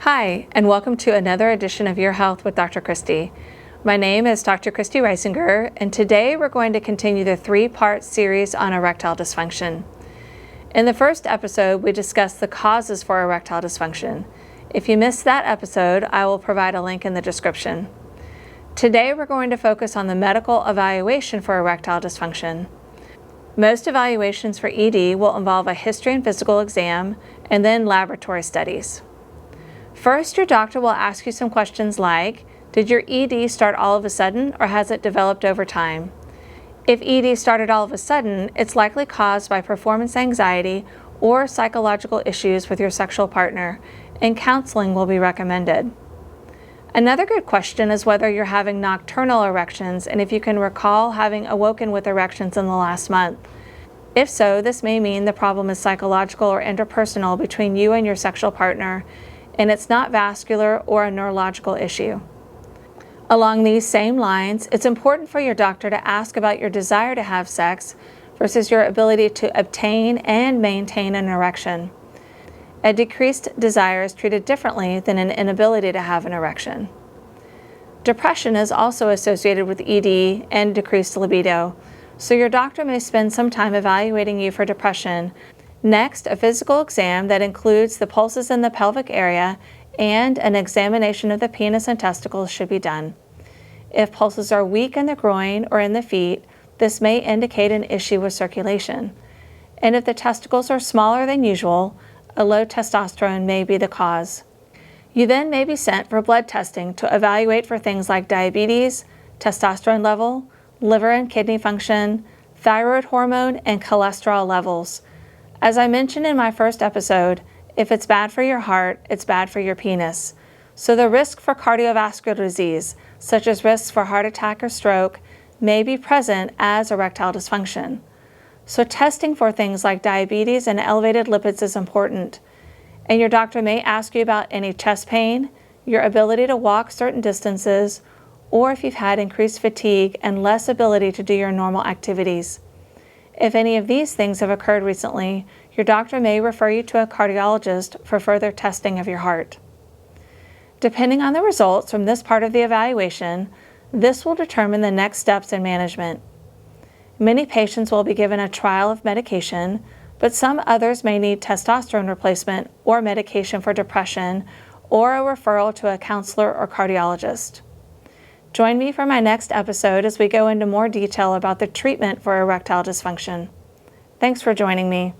Hi, and welcome to another edition of Your Health with Dr. Christy. My name is Dr. Christy Reisinger, and today we're going to continue the three-part series on erectile dysfunction. In the first episode, we discussed the causes for erectile dysfunction. If you missed that episode, I will provide a link in the description. Today, we're going to focus on the medical evaluation for erectile dysfunction. Most evaluations for ED will involve a history and physical exam, and then laboratory studies. First, your doctor will ask you some questions like, did your ED start all of a sudden or has it developed over time? If ED started all of a sudden, it's likely caused by performance anxiety or psychological issues with your sexual partner, and counseling will be recommended. Another good question is whether you're having nocturnal erections and if you can recall having awoken with erections in the last month. If so, this may mean the problem is psychological or interpersonal between you and your sexual partner, and it's not vascular or a neurological issue. Along these same lines, it's important for your doctor to ask about your desire to have sex versus your ability to obtain and maintain an erection. A decreased desire is treated differently than an inability to have an erection. Depression is also associated with ED and decreased libido, so your doctor may spend some time evaluating you for depression. Next, a physical exam that includes the pulses in the pelvic area and an examination of the penis and testicles should be done. If pulses are weak in the groin or in the feet, this may indicate an issue with circulation. And if the testicles are smaller than usual, a low testosterone may be the cause. You then may be sent for blood testing to evaluate for things like diabetes, testosterone level, liver and kidney function, thyroid hormone, and cholesterol levels. As I mentioned in my first episode, if it's bad for your heart, it's bad for your penis. So the risk for cardiovascular disease, such as risks for heart attack or stroke, may be present as erectile dysfunction. So testing for things like diabetes and elevated lipids is important. And your doctor may ask you about any chest pain, your ability to walk certain distances, or if you've had increased fatigue and less ability to do your normal activities. If any of these things have occurred recently, your doctor may refer you to a cardiologist for further testing of your heart. Depending on the results from this part of the evaluation, this will determine the next steps in management. Many patients will be given a trial of medication, but some others may need testosterone replacement or medication for depression or a referral to a counselor or cardiologist. Join me for my next episode as we go into more detail about the treatment for erectile dysfunction. Thanks for joining me.